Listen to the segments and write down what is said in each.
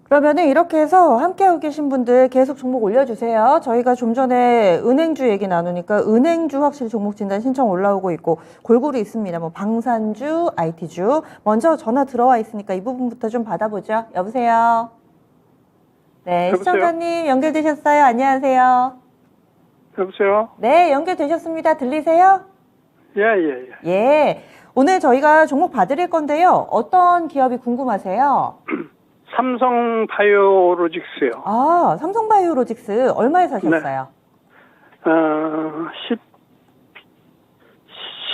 그러면은 이렇게 해서 함께하고 계신 분들 계속 종목 올려주세요. 저희가 좀 전에 은행주 얘기 나누니까 은행주 확실히 종목 진단 신청 올라오고 있고 골고루 있습니다. 뭐 방산주, IT주. 먼저 전화 들어와 있으니까 이 부분부터 좀 받아보죠. 여보세요? 네, 여보세요? 시청자님 연결되셨어요? 안녕하세요? 여보세요? 네, 연결되셨습니다. 들리세요? 예, 예, 예. 예. 오늘 저희가 종목 봐드릴 건데요. 어떤 기업이 궁금하세요? 삼성 바이오로직스요. 아, 삼성바이오로직스 얼마에 사셨어요?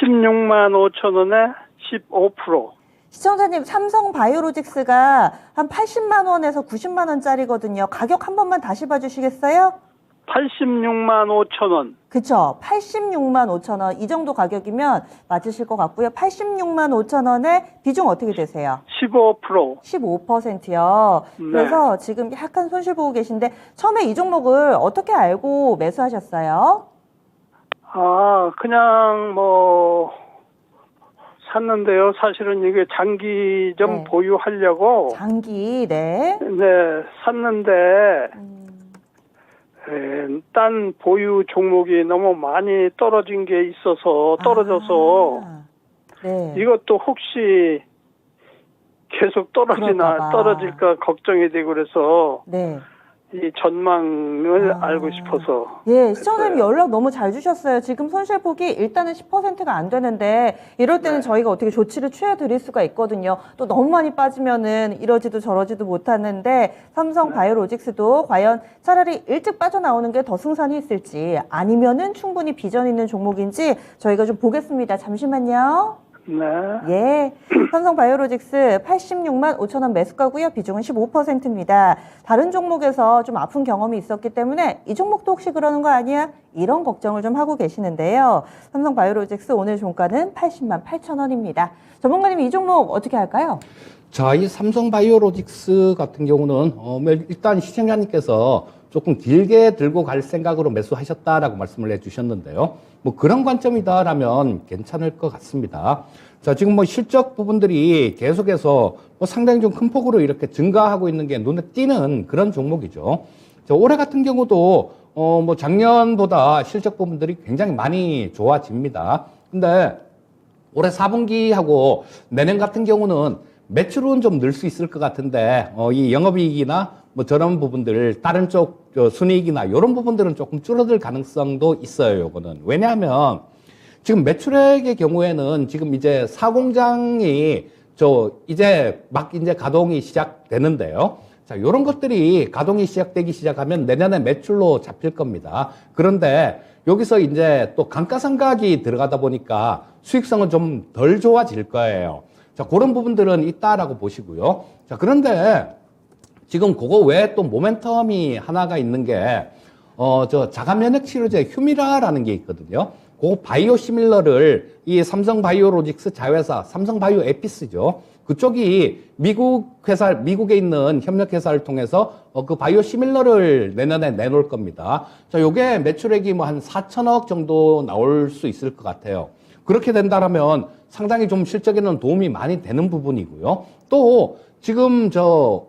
16만 5천 원에 15%. 시청자님, 삼성바이오로직스가 한 80만 원에서 90만 원짜리거든요. 가격 한 번만 다시 봐주시겠어요? 86만 5천 원. 그쵸. 86만 5천 원. 이 정도 가격이면 맞으실 것 같고요. 86만 5천 원에 비중 어떻게 되세요? 15%. 15%요. 네. 그래서 지금 약간 손실 보고 계신데 처음에 이 종목을 어떻게 알고 매수하셨어요? 그냥 샀는데요. 사실은 이게 장기 좀 네. 보유하려고. 장기, 네. 네, 샀는데, 딴 보유 종목이 너무 많이 떨어진 게 있어서 떨어져서 네. 이것도 혹시 계속 그럴까봐. 떨어질까 걱정이 되고 그래서 네. 이 전망을 알고 싶어서. 예, 시청자님 했어요. 연락 너무 잘 주셨어요. 지금 손실폭이 일단은 10%가 안 되는데 이럴 때는 네. 저희가 어떻게 조치를 취해 드릴 수가 있거든요. 또 너무 많이 빠지면은 이러지도 저러지도 못하는데 삼성 바이오로직스도 과연 차라리 일찍 빠져나오는 게 더 승산이 있을지 아니면은 충분히 비전 있는 종목인지 저희가 좀 보겠습니다. 잠시만요. 네. 예, 삼성 바이오로직스 86만 5천 원 매수가고요. 비중은 15%입니다. 다른 종목에서 좀 아픈 경험이 있었기 때문에 이 종목도 혹시 그러는 거 아니야? 이런 걱정을 좀 하고 계시는데요. 삼성 바이오로직스 오늘 종가는 80만 8천 원입니다. 전문가님 이 종목 어떻게 할까요? 자, 이 삼성바이오로직스 같은 경우는 일단 시청자님께서 조금 길게 들고 갈 생각으로 매수하셨다라고 말씀을 해주셨는데요. 뭐 그런 관점이다라면 괜찮을 것 같습니다. 자, 지금 뭐 실적 부분들이 계속해서 상당히 좀 큰 폭으로 이렇게 증가하고 있는 게 눈에 띄는 그런 종목이죠. 자, 올해 같은 경우도 뭐 작년보다 실적 부분들이 굉장히 많이 좋아집니다. 근데 올해 4분기하고 내년 같은 경우는 매출은 좀 늘 수 있을 것 같은데 이 영업이익이나 뭐 저런 부분들 다른 쪽 순이익이나 이런 부분들은 조금 줄어들 가능성도 있어요. 요거는 왜냐하면 지금 매출액의 경우에는 지금 이제 사공장이 이제 막 이제 가동이 시작되는데요. 자, 요런 것들이 가동이 시작하면 내년에 매출로 잡힐 겁니다. 그런데 여기서 이제 또 감가상각이 들어가다 보니까 수익성은 좀 덜 좋아질 거예요. 자, 그런 부분들은 있다라고 보시고요. 자, 그런데 지금 그거 외에 또 모멘텀이 하나가 있는 게, 자가 면역 치료제 휴미라라는 게 있거든요. 그 바이오시밀러를 이 삼성 바이오로직스 자회사, 삼성 바이오 에피스죠. 그쪽이 미국에 있는 협력회사를 통해서 그 바이오시밀러를 내년에 내놓을 겁니다. 자, 요게 매출액이 뭐 한 4천억 정도 나올 수 있을 것 같아요. 그렇게 된다면 상당히 좀 실적에는 도움이 많이 되는 부분이고요. 또 지금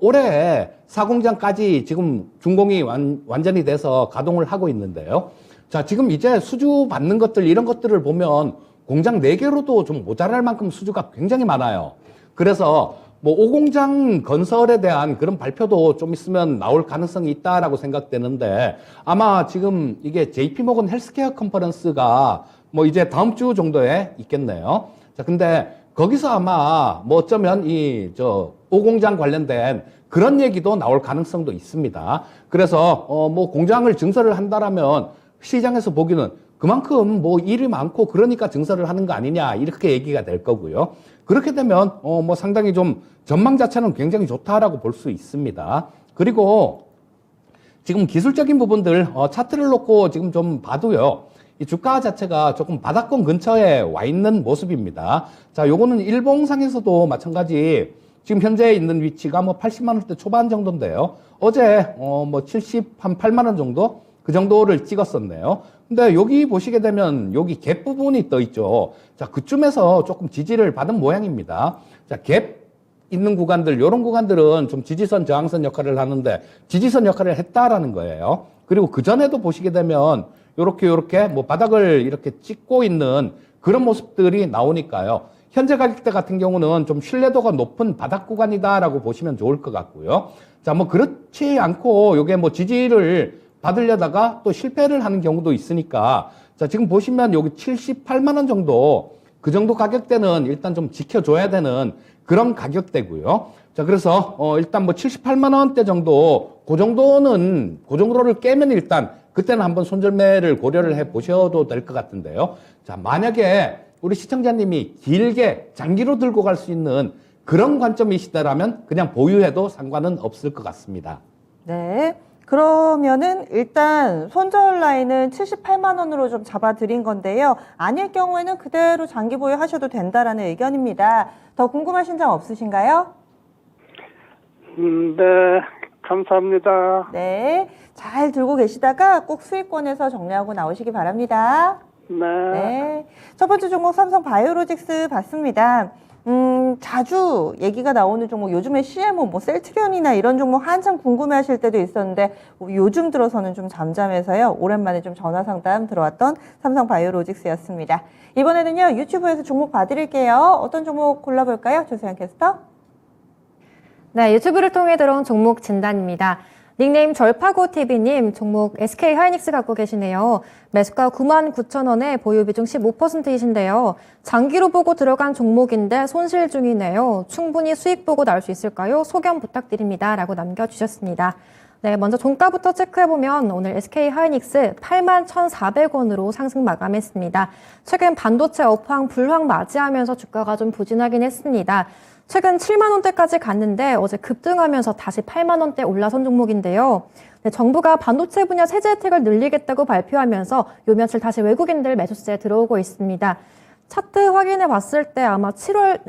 올해 사공장까지 지금 준공이 완전히 돼서 가동을 하고 있는데요. 자, 지금 이제 수주 받는 것들 이런 것들을 보면 공장 4개로도 좀 모자랄 만큼 수주가 굉장히 많아요. 그래서 뭐 5공장 건설에 대한 그런 발표도 좀 있으면 나올 가능성이 있다라고 생각되는데 아마 지금 이게 JP모건 헬스케어 컨퍼런스가 뭐 이제 다음 주 정도에 있겠네요. 자, 근데 거기서 아마 뭐 어쩌면 5공장 관련된 그런 얘기도 나올 가능성도 있습니다. 그래서 뭐 공장을 증설을 한다라면 시장에서 보기는 그만큼 뭐 일이 많고 그러니까 증설을 하는 거 아니냐 이렇게 얘기가 될 거고요. 그렇게 되면 뭐 상당히 좀 전망 자체는 굉장히 좋다라고 볼 수 있습니다. 그리고 지금 기술적인 부분들 차트를 놓고 지금 좀 봐도요. 이 주가 자체가 조금 바닥권 근처에 와 있는 모습입니다. 자, 요거는 일봉상에서도 마찬가지 지금 현재 있는 위치가 뭐 80만 원대 초반 정도인데요. 어제 뭐 78만 원 정도 그 정도를 찍었었네요. 근데 여기 보시게 되면 여기 갭 부분이 떠 있죠. 자, 그쯤에서 조금 지지를 받은 모양입니다. 자, 갭 있는 구간들, 이런 구간들은 좀 지지선 저항선 역할을 하는데 지지선 역할을 했다라는 거예요. 그리고 그 전에도 보시게 되면 요렇게 뭐 바닥을 이렇게 찍고 있는 그런 모습들이 나오니까요. 현재 가격대 같은 경우는 좀 신뢰도가 높은 바닥 구간이다라고 보시면 좋을 것 같고요. 자, 뭐 그렇지 않고 요게 뭐 지지를 받으려다가 또 실패를 하는 경우도 있으니까 자, 지금 보시면 여기 78만 원 정도 그 정도 가격대는 일단 좀 지켜줘야 되는 그런 가격대고요. 자, 그래서 일단 뭐 78만 원대 정도 그 정도를 깨면 일단 그때는 한번 손절매를 고려를 해 보셔도 될 것 같은데요. 자, 만약에 우리 시청자님이 길게 장기로 들고 갈 수 있는 그런 관점이시다라면 그냥 보유해도 상관은 없을 것 같습니다. 네. 그러면은 일단 손절 라인은 78만 원으로 좀 잡아드린 건데요. 아닐 경우에는 그대로 장기 보유하셔도 된다라는 의견입니다. 더 궁금하신 점 없으신가요? 네, 감사합니다. 네. 잘 들고 계시다가 꼭 수익권에서 정리하고 나오시기 바랍니다. 네. 네. 첫 번째 종목 삼성 바이오로직스 봤습니다. 자주 얘기가 나오는 종목, 요즘에 CMO, 뭐 셀트리온이나 이런 종목 한참 궁금해 하실 때도 있었는데, 요즘 들어서는 좀 잠잠해서요. 오랜만에 좀 전화 상담 들어왔던 삼성 바이오로직스였습니다. 이번에는요, 유튜브에서 종목 봐드릴게요. 어떤 종목 골라볼까요? 조세현 캐스터? 네, 유튜브를 통해 들어온 종목 진단입니다. 닉네임 절파고TV님, 종목 SK하이닉스 갖고 계시네요. 매수가 99,000원에 보유 비중 15%이신데요. 장기로 보고 들어간 종목인데 손실 중이네요. 충분히 수익 보고 나올 수 있을까요? 소견 부탁드립니다. 라고 남겨주셨습니다. 네, 먼저 종가부터 체크해보면 오늘 SK하이닉스 81,400원으로 상승 마감했습니다. 최근 반도체 업황 불황 맞이하면서 주가가 좀 부진하긴 했습니다. 최근 7만 원대까지 갔는데 어제 급등하면서 다시 8만 원대 올라선 종목인데요. 네, 정부가 반도체 분야 세제 혜택을 늘리겠다고 발표하면서 요 며칠 다시 외국인들 매수세에 들어오고 있습니다. 차트 확인해 봤을 때 아마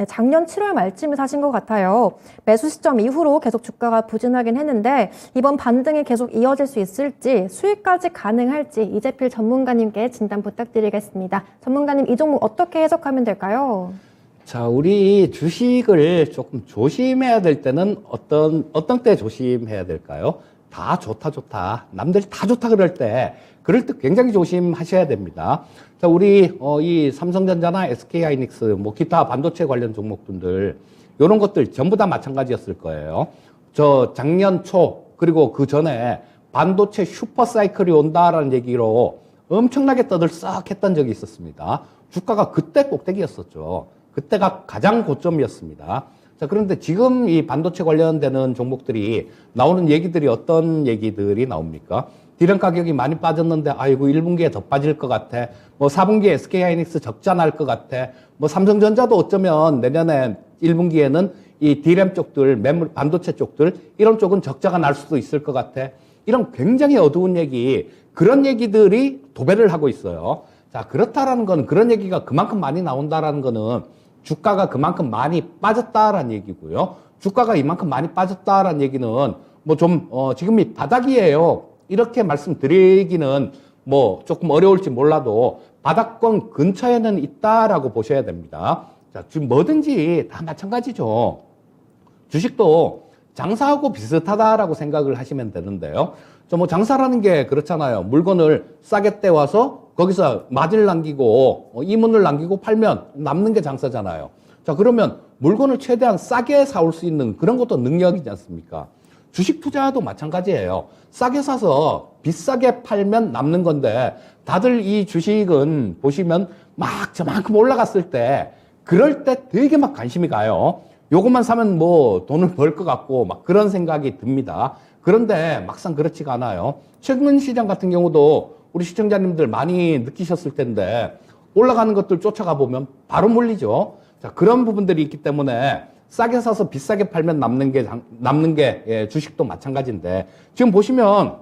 작년 7월 말쯤에 사신 것 같아요. 매수 시점 이후로 계속 주가가 부진하긴 했는데 이번 반등이 계속 이어질 수 있을지 수익까지 가능할지 이재필 전문가님께 진단 부탁드리겠습니다. 전문가님, 이 종목 어떻게 해석하면 될까요? 자, 우리 주식을 조금 조심해야 될 때는 어떤 때 조심해야 될까요? 다 좋다. 남들이 다 좋다 그럴 때 굉장히 조심하셔야 됩니다. 자, 우리, 이 삼성전자나 SK하이닉스, 뭐 기타 반도체 관련 종목들, 요런 것들 전부 다 마찬가지였을 거예요. 저 작년 초, 그리고 그 전에 반도체 슈퍼사이클이 온다라는 얘기로 엄청나게 떠들썩했던 적이 있었습니다. 주가가 그때 꼭대기였었죠. 그때가 가장 고점이었습니다. 자, 그런데 지금 이 반도체 관련되는 종목들이 나오는 얘기들이 어떤 얘기들이 나옵니까? 디램 가격이 많이 빠졌는데, 아이고, 1분기에 더 빠질 것 같아. 뭐, 4분기에 SK하이닉스 적자 날 것 같아. 뭐, 삼성전자도 어쩌면 내년에 1분기에는 이 디램 쪽들, 반도체 쪽들, 이런 쪽은 적자가 날 수도 있을 것 같아. 이런 굉장히 어두운 얘기, 그런 얘기들이 도배를 하고 있어요. 자, 그렇다라는 건, 그런 얘기가 그만큼 많이 나온다라는 거는 주가가 그만큼 많이 빠졌다라는 얘기고요. 주가가 이만큼 많이 빠졌다라는 얘기는 뭐 좀, 지금이 바닥이에요. 이렇게 말씀드리기는 뭐 조금 어려울지 몰라도 바닥권 근처에는 있다라고 보셔야 됩니다. 자, 지금 뭐든지 다 마찬가지죠. 주식도 장사하고 비슷하다라고 생각을 하시면 되는데요. 저 뭐 장사라는 게 그렇잖아요. 물건을 싸게 떼와서 거기서 마진을 남기고 이문을 남기고 팔면 남는 게 장사잖아요. 자, 그러면 물건을 최대한 싸게 사올 수 있는 그런 것도 능력이지 않습니까? 주식 투자도 마찬가지예요. 싸게 사서 비싸게 팔면 남는 건데 다들 이 주식은 보시면 막 저만큼 올라갔을 때 그럴 때 되게 막 관심이 가요. 요것만 사면 뭐 돈을 벌 것 같고 막 그런 생각이 듭니다. 그런데 막상 그렇지가 않아요. 최근 시장 같은 경우도 우리 시청자님들 많이 느끼셨을 텐데 올라가는 것들 쫓아가 보면 바로 물리죠. 자, 그런 부분들이 있기 때문에 싸게 사서 비싸게 팔면 남는 게 주식도 마찬가지인데 지금 보시면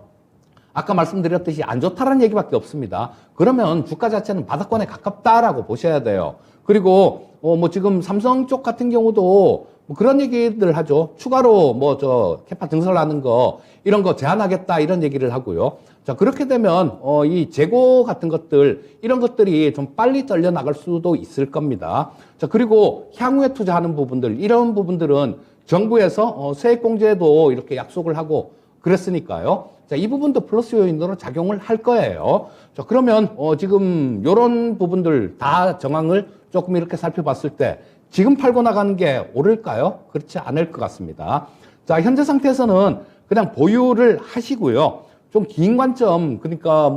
아까 말씀드렸듯이 안 좋다라는 얘기밖에 없습니다. 그러면 주가 자체는 바닥권에 가깝다라고 보셔야 돼요. 그리고 뭐 지금 삼성 쪽 같은 경우도 뭐 그런 얘기들 하죠. 추가로 뭐 캐파 증설하는 거 이런 거 제한하겠다 이런 얘기를 하고요. 자, 그렇게 되면 이 재고 같은 것들 이런 것들이 좀 빨리 떨려 나갈 수도 있을 겁니다. 자, 그리고 향후에 투자하는 부분들 이런 부분들은 정부에서 세액공제도 이렇게 약속을 하고 그랬으니까요. 자, 이 부분도 플러스 요인으로 작용을 할 거예요. 자, 그러면 지금 요런 부분들 다 정황을 조금 이렇게 살펴봤을 때 지금 팔고 나가는 게 옳을까요? 그렇지 않을 것 같습니다. 자, 현재 상태에서는 그냥 보유를 하시고요. 좀 긴 관점, 그러니까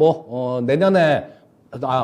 내년에,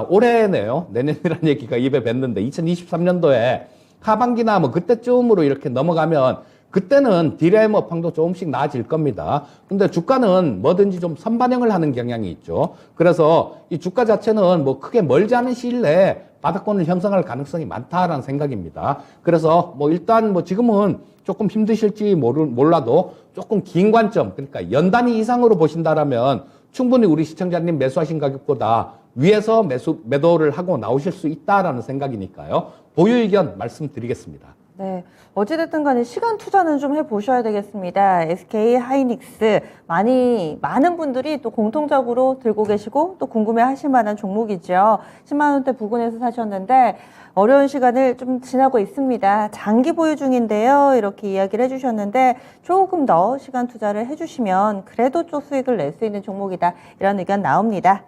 올해네요. 내년이라는 얘기가 입에 뱉는데 2023년도에 하반기나 뭐 그때쯤으로 이렇게 넘어가면 그때는 딜레임 업황도 조금씩 나아질 겁니다. 근데 주가는 뭐든지 좀 선반영을 하는 경향이 있죠. 그래서 이 주가 자체는 뭐 크게 멀지 않은 시일 내에 바닥권을 형성할 가능성이 많다라는 생각입니다. 그래서 일단 지금은 조금 힘드실지 몰라도 조금 긴 관점, 그러니까 연 단위 이상으로 보신다라면 충분히 우리 시청자님 매수하신 가격보다 위에서 매도를 하고 나오실 수 있다라는 생각이니까요. 보유 의견 말씀드리겠습니다. 네. 어찌됐든 간에 시간 투자는 좀 해보셔야 되겠습니다. SK 하이닉스 많은 분들이 또 공통적으로 들고 계시고 또 궁금해 하실 만한 종목이죠. 10만 원대 부근에서 사셨는데 어려운 시간을 좀 지나고 있습니다. 장기 보유 중인데요. 이렇게 이야기를 해주셨는데 조금 더 시간 투자를 해주시면 그래도 좀 수익을 낼 수 있는 종목이다. 이런 의견 나옵니다.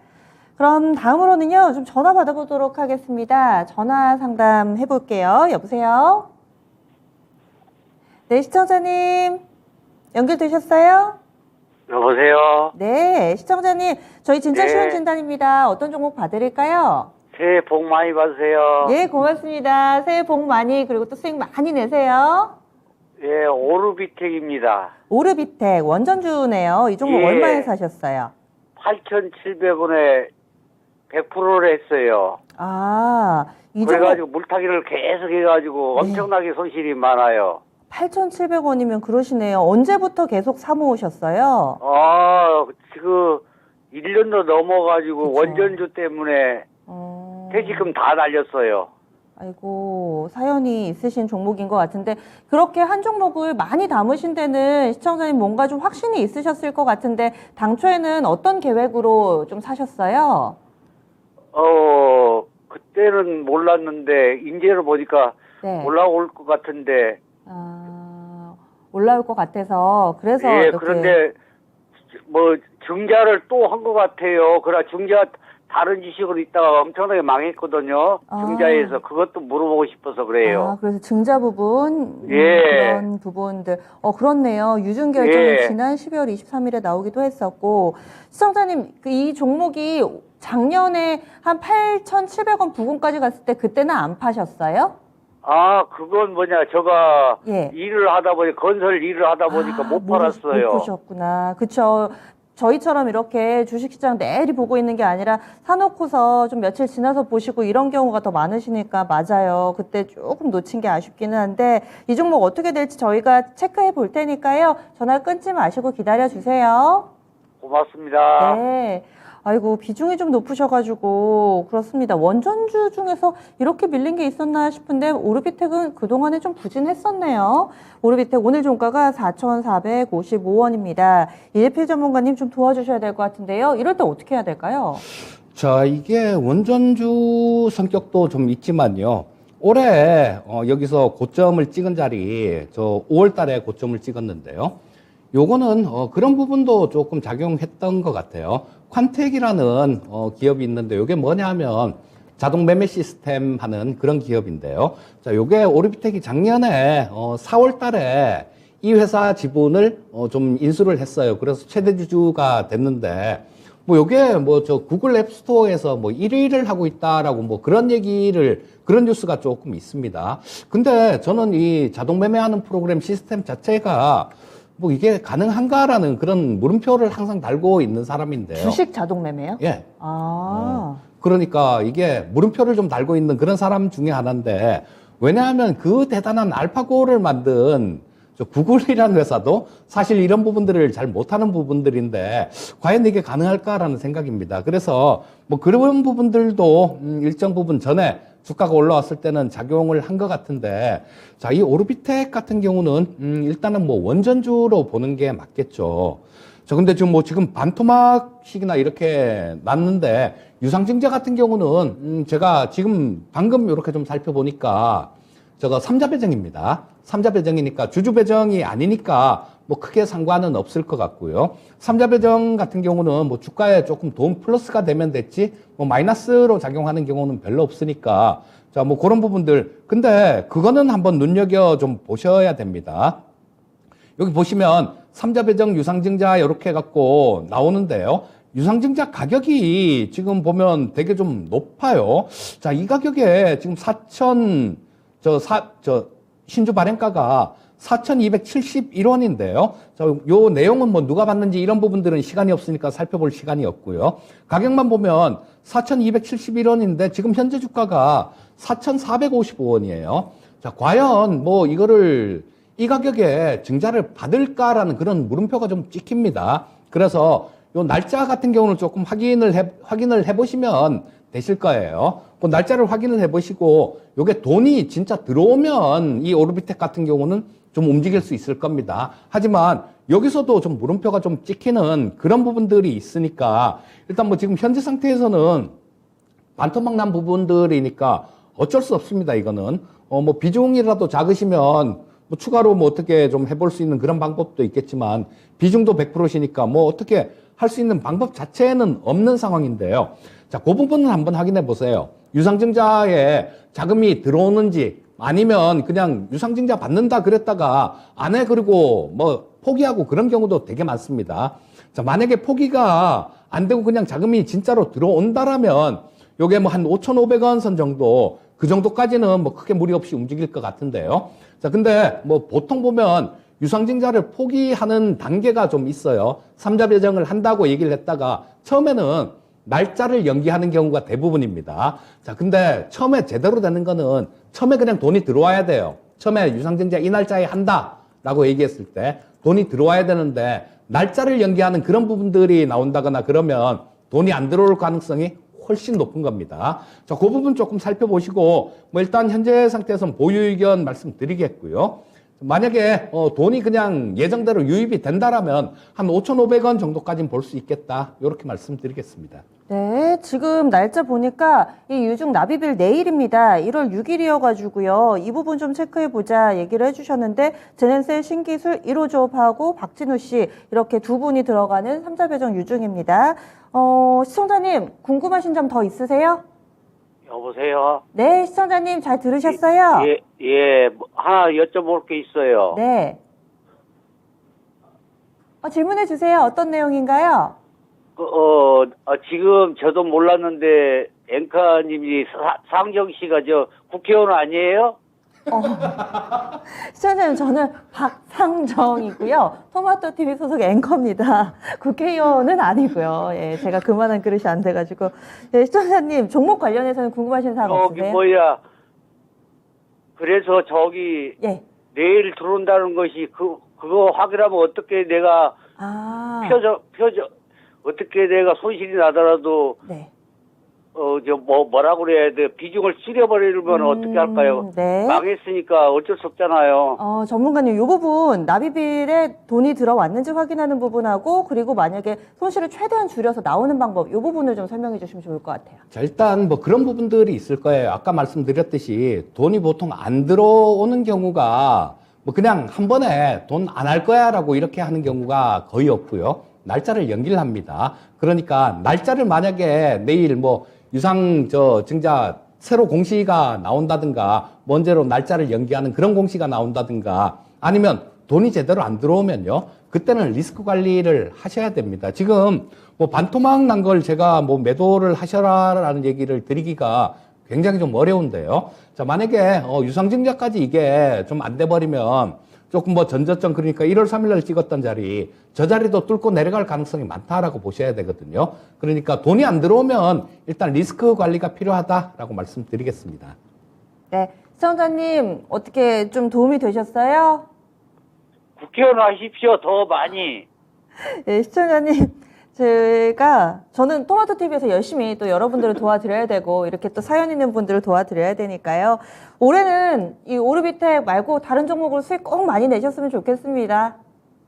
그럼 다음으로는요. 좀 전화 받아보도록 하겠습니다. 전화 상담 해볼게요. 여보세요? 네, 시청자님 연결되셨어요? 여보세요. 네, 시청자님 저희 진짜 네. 쉬운 진단입니다. 어떤 종목 봐드릴까요? 새해 복 많이 받으세요. 네, 고맙습니다. 새해 복 많이 그리고 또 수익 많이 내세요. 예, 오르비텍입니다. 오르비텍 원전주네요. 이 종목 예. 얼마에 사셨어요? 8,700원에 100%를 했어요. 아, 이 종목 그래가지고 물타기를 계속 해가지고 엄청나게 손실이 많아요. 8,700원이면 그러시네요. 언제부터 계속 사 모으셨어요? 지금 1년도 넘어가지고 그쵸. 원전주 때문에 퇴직금 다 날렸어요. 아이고, 사연이 있으신 종목인 것 같은데 그렇게 한 종목을 많이 담으신 데는 시청자님 뭔가 좀 확신이 있으셨을 것 같은데 당초에는 어떤 계획으로 좀 사셨어요? 그때는 몰랐는데 이제는 보니까 네. 올라올 것 같은데. 올라올 것 같아서 그래서 예, 이렇게 그런데 증자를 또 한 것 같아요. 그러나 증자 다른 지식으로 있다가 엄청나게 망했거든요. 증자에서 그것도 물어보고 싶어서 그래요. 그래서 증자 부분 예. 그런 부분들 그렇네요. 유증 결정이 예. 지난 12월 23일에 나오기도 했었고 시청자님 이 종목이 작년에 한 8,700원 부근까지 갔을 때 그때는 안 파셨어요? 그건 제가 예. 일을 하다 보니 건설 일을 하다 보니까 못 팔았어요. 못 보셨구나. 그쵸. 저희처럼 이렇게 주식시장 내일이 보고 있는 게 아니라 사놓고서 좀 며칠 지나서 보시고 이런 경우가 더 많으시니까 맞아요. 그때 조금 놓친 게 아쉽기는 한데 이 종목 어떻게 될지 저희가 체크해 볼 테니까요. 전화 끊지 마시고 기다려 주세요. 고맙습니다. 네. 아이고 비중이 좀 높으셔가지고 그렇습니다. 원전주 중에서 이렇게 밀린 게 있었나 싶은데 오르비텍은 그동안에 좀 부진했었네요. 오르비텍 오늘 종가가 4,455원입니다. 일필 전문가님 좀 도와주셔야 될 것 같은데요. 이럴 때 어떻게 해야 될까요? 자, 이게 원전주 성격도 좀 있지만요. 올해 여기서 고점을 찍은 자리 5월 달에 고점을 찍었는데요. 요거는 그런 부분도 조금 작용했던 것 같아요. 퀀텍이라는 기업이 있는데 요게 뭐냐면 자동 매매 시스템 하는 그런 기업인데요. 자, 요게 오르비텍이 작년에 4월 달에 이 회사 지분을 좀 인수를 했어요. 그래서 최대 주주가 됐는데 요게 구글 앱 스토어에서 1위를 하고 있다라고 그런 그런 뉴스가 조금 있습니다. 근데 저는 이 자동 매매하는 프로그램 시스템 자체가 이게 가능한가라는 그런 물음표를 항상 달고 있는 사람인데요. 주식 자동 매매요? 예. 그러니까 그러니까 이게 물음표를 좀 달고 있는 그런 사람 중에 하나인데, 왜냐하면 그 대단한 알파고를 만든 저 구글이라는 회사도 사실 이런 부분들을 잘 못하는 부분들인데 과연 이게 가능할까라는 생각입니다. 그래서 뭐 그런 부분들도 일정 부분 전에 주가가 올라왔을 때는 작용을 한 것 같은데, 자, 이 오르비텍 같은 경우는 일단은 뭐 원전주로 보는 게 맞겠죠. 자, 근데 지금 뭐 지금 반토막식이나 이렇게 났는데 유상증자 같은 경우는 제가 지금 방금 이렇게 좀 살펴보니까 저거 삼자 배정입니다. 삼자 배정이니까 주주 배정이 아니니까 뭐 크게 상관은 없을 것 같고요. 삼자 배정 같은 경우는 뭐 주가에 조금 돈 플러스가 되면 됐지 뭐 마이너스로 작용하는 경우는 별로 없으니까, 자, 뭐 그런 부분들. 근데 그거는 한번 눈여겨 좀 보셔야 됩니다. 여기 보시면 삼자 배정 유상증자 이렇게 갖고 나오는데요. 유상증자 가격이 지금 보면 되게 좀 높아요. 자, 이 가격에 지금 신주 발행가가 4,271원인데요. 자, 요 내용은 뭐 누가 봤는지 이런 부분들은 시간이 없으니까 살펴볼 시간이 없고요. 가격만 보면 4,271원인데 지금 현재 주가가 4,455원이에요. 자, 과연 뭐 이거를 이 가격에 증자를 받을까라는 그런 물음표가 좀 찍힙니다. 그래서 요 날짜 같은 경우는 조금 확인을 해보시면 되실 거예요. 그 날짜를 확인을 해보시고 요게 돈이 진짜 들어오면 이 오르비텍 같은 경우는 좀 움직일 수 있을 겁니다. 하지만 여기서도 좀 물음표가 좀 찍히는 그런 부분들이 있으니까 일단 뭐 지금 현재 상태에서는 반토막 난 부분들이니까 어쩔 수 없습니다. 이거는 뭐 비중이라도 작으시면 뭐 추가로 뭐 어떻게 좀 해볼 수 있는 그런 방법도 있겠지만 비중도 100%시니까 뭐 어떻게 할 수 있는 방법 자체는 없는 상황인데요. 자, 그 부분은 한번 확인해 보세요. 유상증자에 자금이 들어오는지 아니면 그냥 유상증자 받는다 그랬다가 안 해 그리고 뭐 포기하고 그런 경우도 되게 많습니다. 자, 만약에 포기가 안 되고 그냥 자금이 진짜로 들어온다라면 요게 뭐 한 5,500원 선 정도, 그 정도까지는 뭐 크게 무리 없이 움직일 것 같은데요. 자, 근데 뭐 보통 보면 유상증자를 포기하는 단계가 좀 있어요. 삼자 배정을 한다고 얘기를 했다가 처음에는 날짜를 연기하는 경우가 대부분입니다. 자, 근데 처음에 제대로 되는 거는 처음에 그냥 돈이 들어와야 돼요. 처음에 유상증자 이 날짜에 한다라고 얘기했을 때 돈이 들어와야 되는데 날짜를 연기하는 그런 부분들이 나온다거나 그러면 돈이 안 들어올 가능성이 훨씬 높은 겁니다. 자, 그 부분 조금 살펴보시고 뭐 일단 현재 상태에서는 보유 의견 말씀드리겠고요. 만약에 돈이 그냥 예정대로 유입이 된다라면 한 5,500원 정도까지는 볼 수 있겠다. 이렇게 말씀드리겠습니다. 네, 지금 날짜 보니까 이 유중 납입일 내일입니다. 1월 6일이어가지고요. 이 부분 좀 체크해보자 얘기를 해주셨는데 제넨셀 신기술 1호 조업하고 박진우 씨 이렇게 두 분이 들어가는 삼자 배정 유중입니다. 시청자님 궁금하신 점 더 있으세요? 여보세요? 네, 시청자님 잘 들으셨어요? 예, 하나 여쭤볼 게 있어요. 네. 질문해 주세요. 어떤 내용인가요? 지금 저도 몰랐는데, 앵커님이 상정 씨가 저 국회의원 아니에요? 시청자님, 저는 박상정이고요. 토마토 TV 소속 앵커입니다. 국회의원은 아니고요. 예, 제가 그만한 그릇이 안 돼가지고. 네, 시청자님, 종목 관련해서는 궁금하신 사항 없으세요? 그래서 저기, 예. 내일 들어온다는 것이 그거 확인하면 어떻게 내가 어떻게 내가 손실이 나더라도 네. 뭐라 그래야 돼? 비중을 줄여버리면 어떻게 할까요? 네. 망했으니까 어쩔 수 없잖아요. 전문가님, 이 부분 납입일에 돈이 들어왔는지 확인하는 부분하고 그리고 만약에 손실을 최대한 줄여서 나오는 방법, 이 부분을 좀 설명해 주시면 좋을 것 같아요. 자, 일단 뭐 그런 부분들이 있을 거예요. 아까 말씀드렸듯이 돈이 보통 안 들어오는 경우가 뭐 그냥 한 번에 돈 안 할 거야 라고 이렇게 하는 경우가 거의 없고요. 날짜를 연기를 합니다. 그러니까 날짜를 만약에 내일 뭐 증자 새로 공시가 나온다든가 먼저로 날짜를 연기하는 그런 공시가 나온다든가 아니면 돈이 제대로 안 들어오면요. 그때는 리스크 관리를 하셔야 됩니다. 지금 뭐 반토막 난 걸 제가 뭐 매도를 하셔라라는 얘기를 드리기가 굉장히 좀 어려운데요. 자, 만약에 유상증자까지 이게 좀 안 돼버리면 조금 뭐 전저점 그러니까 1월 3일날 찍었던 자리 저 자리도 뚫고 내려갈 가능성이 많다라고 보셔야 되거든요. 그러니까 돈이 안 들어오면 일단 리스크 관리가 필요하다라고 말씀드리겠습니다. 네, 시청자님 어떻게 좀 도움이 되셨어요? 국회의원 하십시오. 더 많이. 예, 시청자님, 저는 토마토 TV에서 열심히 또 여러분들을 도와드려야 되고, 이렇게 또 사연 있는 분들을 도와드려야 되니까요. 올해는 이 오르비텍 말고 다른 종목으로 수익 꼭 많이 내셨으면 좋겠습니다.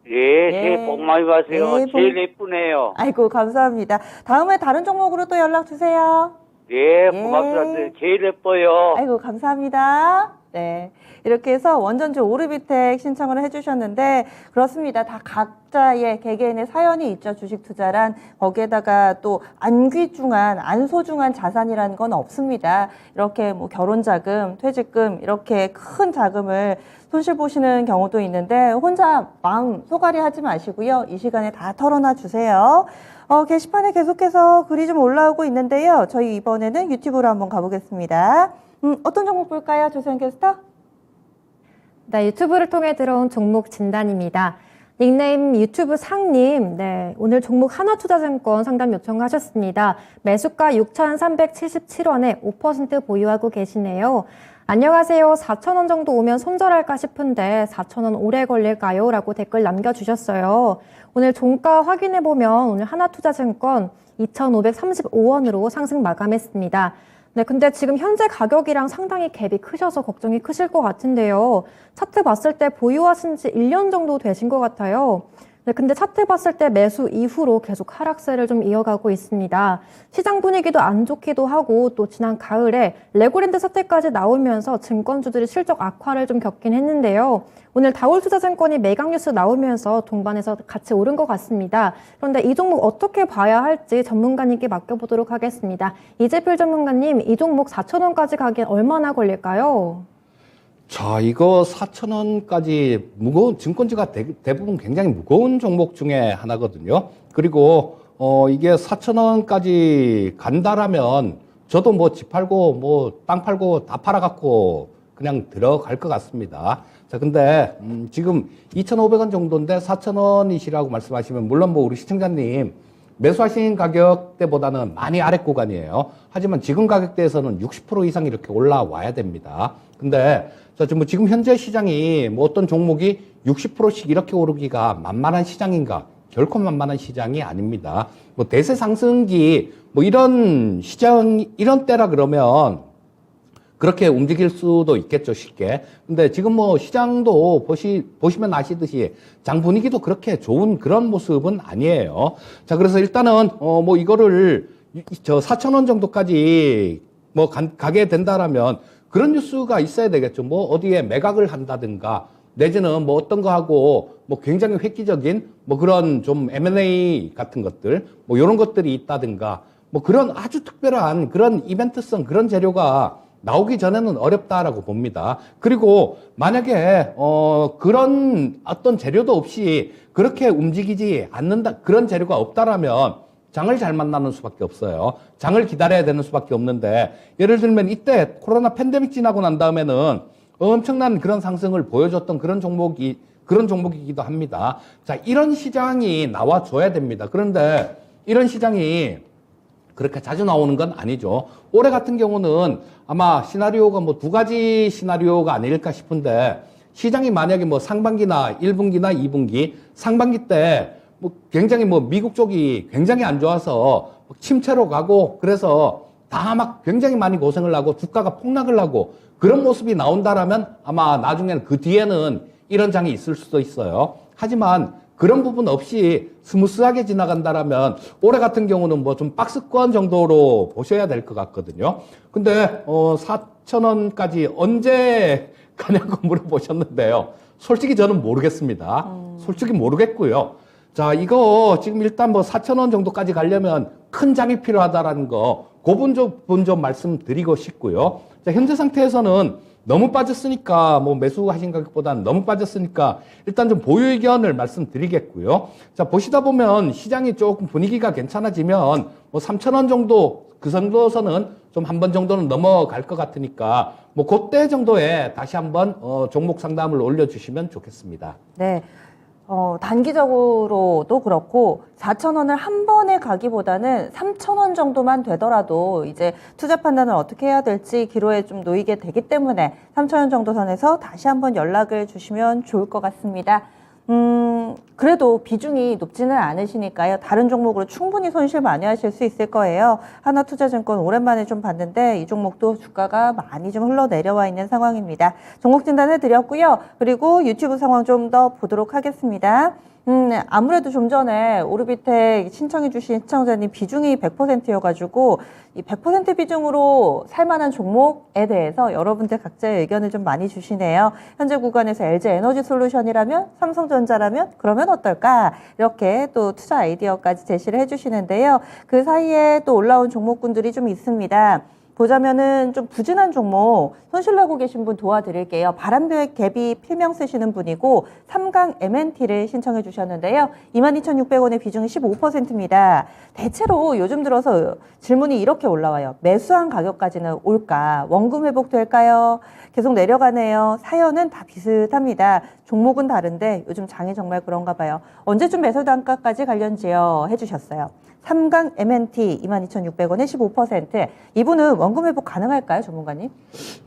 예, 새해 복 많이 받으세요. 예, 제일 예쁘네요. 아이고, 감사합니다. 다음에 다른 종목으로 또 연락 주세요. 예, 예. 고맙습니다. 제일 예뻐요. 아이고, 감사합니다. 네. 이렇게 해서 원전주 오르비텍 신청을 해주셨는데, 그렇습니다. 다 각자의 개개인의 사연이 있죠. 주식 투자란. 거기에다가 또 안 귀중한, 안 소중한 자산이라는 건 없습니다. 이렇게 뭐 결혼 자금, 퇴직금, 이렇게 큰 자금을 손실 보시는 경우도 있는데, 혼자 마음 소갈이 하지 마시고요. 이 시간에 다 털어놔 주세요. 게시판에 계속해서 글이 좀 올라오고 있는데요. 저희 이번에는 유튜브로 한번 가보겠습니다. 어떤 종목 볼까요, 조세현 캐스터? 네, 유튜브를 통해 들어온 종목 진단입니다. 닉네임 유튜브 상님, 네, 오늘 종목 하나투자증권 상담 요청하셨습니다. 매수가 6,377원에 5% 보유하고 계시네요. 안녕하세요. 4,000원 정도 오면 손절할까 싶은데 4,000원 오래 걸릴까요? 라고 댓글 남겨주셨어요. 오늘 종가 확인해보면 오늘 하나투자증권 2,535원으로 상승 마감했습니다. 네, 근데 지금 현재 가격이랑 상당히 갭이 크셔서 걱정이 크실 것 같은데요. 차트 봤을 때 보유하신 지 1년 정도 되신 것 같아요. 네, 근데 차트 봤을 때 매수 이후로 계속 하락세를 좀 이어가고 있습니다. 시장 분위기도 안 좋기도 하고 또 지난 가을에 레고랜드 사태까지 나오면서 증권주들이 실적 악화를 좀 겪긴 했는데요. 오늘 다올투자증권이 매각 뉴스 나오면서 동반해서 같이 오른 것 같습니다. 그런데 이 종목 어떻게 봐야 할지 전문가님께 맡겨보도록 하겠습니다. 이재필 전문가님, 이 종목 4,000원까지 가기엔 얼마나 걸릴까요? 자, 이거 4,000원까지 무거운, 증권주가 대부분 굉장히 무거운 종목 중에 하나거든요. 그리고, 이게 4,000원까지 간다라면 저도 뭐 집 팔고 뭐 땅 팔고 다 팔아갖고 그냥 들어갈 것 같습니다. 자, 근데, 지금 2,500원 정도인데 4,000원이시라고 말씀하시면 물론 뭐 우리 시청자님 매수하신 가격대보다는 많이 아래 구간이에요. 하지만 지금 가격대에서는 60% 이상 이렇게 올라와야 됩니다. 근데 자, 지금 현재 시장이 뭐 어떤 종목이 60%씩 이렇게 오르기가 만만한 시장인가? 결코 만만한 시장이 아닙니다. 뭐 대세 상승기 뭐 이런 시장 이런 때라 그러면 그렇게 움직일 수도 있겠죠, 쉽게. 근데 지금 뭐 시장도 보시면 아시듯이 장 분위기도 그렇게 좋은 그런 모습은 아니에요. 자, 그래서 일단은, 뭐 이거를 4,000원 정도까지 뭐 가게 된다라면 그런 뉴스가 있어야 되겠죠. 뭐 어디에 매각을 한다든가 내지는 뭐 어떤 거 하고 뭐 굉장히 획기적인 뭐 그런 좀 M&A 같은 것들 뭐 이런 것들이 있다든가 뭐 그런 아주 특별한 그런 이벤트성 그런 재료가 나오기 전에는 어렵다라고 봅니다. 그리고 만약에 그런 어떤 재료도 없이 그렇게 움직이지 않는다 그런 재료가 없다라면 장을 잘 만나는 수밖에 없어요. 장을 기다려야 되는 수밖에 없는데 예를 들면 이때 코로나 팬데믹 지나고 난 다음에는 엄청난 그런 상승을 보여줬던 그런 종목이기도 합니다. 자, 이런 시장이 나와줘야 됩니다. 그런데 이런 시장이 그렇게 자주 나오는 건 아니죠. 올해 같은 경우는 아마 시나리오가 뭐 두 가지 시나리오가 아닐까 싶은데 시장이 만약에 뭐 상반기나 1분기나 2분기 상반기 때 뭐 굉장히 뭐 미국 쪽이 굉장히 안 좋아서 침체로 가고 그래서 다 막 굉장히 많이 고생을 하고 주가가 폭락을 하고 그런 모습이 나온다라면 아마 나중에는 그 뒤에는 이런 장이 있을 수도 있어요. 하지만 그런 부분 없이 스무스하게 지나간다라면 올해 같은 경우는 뭐 좀 박스권 정도로 보셔야 될 것 같거든요. 근데 4,000원까지 언제 가냐고 물어보셨는데요. 솔직히 저는 모르겠습니다. 솔직히 모르겠고요. 자, 이거 지금 일단 뭐 4,000원 정도까지 가려면 큰 장이 필요하다라는 거, 그 부분 좀 말씀드리고 싶고요. 자, 현재 상태에서는 너무 빠졌으니까 뭐 매수하신 가격보다는 너무 빠졌으니까 일단 좀 보유 의견을 말씀드리겠고요. 자, 보시다 보면 시장이 조금 분위기가 괜찮아지면 뭐 3,000원 정도 그 정도서는 좀 한 번 정도는 넘어갈 것 같으니까 뭐 그때 정도에 다시 한번 종목 상담을 올려주시면 좋겠습니다. 네. 단기적으로도 그렇고 4,000원을 한 번에 가기보다는 3,000원 정도만 되더라도 이제 투자 판단을 어떻게 해야 될지 기로에 좀 놓이게 되기 때문에 3,000원 정도 선에서 다시 한번 연락을 주시면 좋을 것 같습니다. 그래도 비중이 높지는 않으시니까요. 다른 종목으로 충분히 손실 많이 하실 수 있을 거예요. 하나투자증권 오랜만에 좀 봤는데 이 종목도 주가가 많이 좀 흘러내려와 있는 상황입니다. 종목 진단해 드렸고요. 그리고 유튜브 상황 좀 더 보도록 하겠습니다. 네, 아무래도 좀 전에 오르비텍 신청해 주신 시청자님 비중이 100%여가지고 이 100% 비중으로 살만한 종목에 대해서 여러분들 각자의 의견을 좀 많이 주시네요. 현재 구간에서 LG 에너지 솔루션이라면, 삼성전자라면 그러면 어떨까? 이렇게 또 투자 아이디어까지 제시를 해주시는데요. 그 사이에 또 올라온 종목군들이 좀 있습니다. 보자면은 좀 부진한 종목 손실 내고 계신 분 도와드릴게요. 바람벽 갭이 필명 쓰시는 분이고 3강 MNT를 신청해 주셨는데요. 22,600원의 비중이 15%입니다. 대체로 요즘 들어서 질문이 이렇게 올라와요. 매수한 가격까지는 올까? 원금 회복될까요? 계속 내려가네요. 사연은 다 비슷합니다. 종목은 다른데 요즘 장이 정말 그런가 봐요. 언제쯤 매수 단가까지 관련지어 해주셨어요. 3강 MNT 22,600원에 15%. 이분은 원금 회복 가능할까요, 전문가님?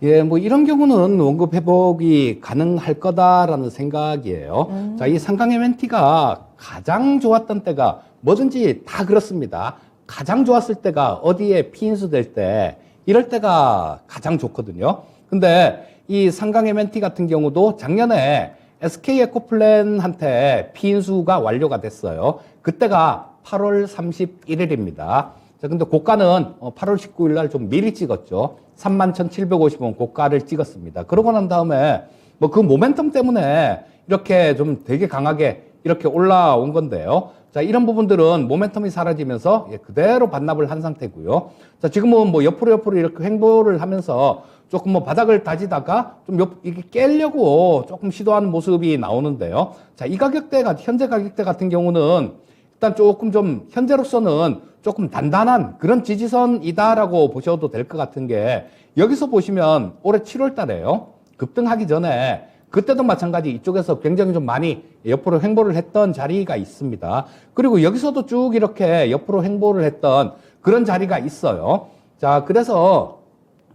예, 뭐 이런 경우는 원금 회복이 가능할 거다라는 생각이에요. 자, 이 삼강 MNT가 가장 좋았던 때가 뭐든지 다 그렇습니다. 가장 좋았을 때가 어디에 피인수 될 때, 이럴 때가 가장 좋거든요. 근데 이 삼강 MNT 같은 경우도 작년에 SK 에코플랜한테 피인수가 완료가 됐어요. 그때가 8월 31일입니다. 자, 근데 고가는 8월 19일 날 좀 미리 찍었죠. 31,750원 고가를 찍었습니다. 그러고 난 다음에 뭐 그 모멘텀 때문에 이렇게 좀 되게 강하게 이렇게 올라온 건데요. 자, 이런 부분들은 모멘텀이 사라지면서 그대로 반납을 한 상태고요. 자, 지금은 뭐 옆으로 이렇게 횡보를 하면서 조금 뭐 바닥을 다지다가 좀 이게 깨려고 조금 시도하는 모습이 나오는데요. 자, 이 가격대가, 현재 가격대 같은 경우는 일단 조금 좀 현재로서는 조금 단단한 그런 지지선이다라고 보셔도 될 것 같은 게, 여기서 보시면 올해 7월 달에요. 급등하기 전에 그때도 마찬가지 이쪽에서 굉장히 좀 많이 옆으로 횡보를 했던 자리가 있습니다. 그리고 여기서도 쭉 이렇게 옆으로 횡보를 했던 그런 자리가 있어요. 자, 그래서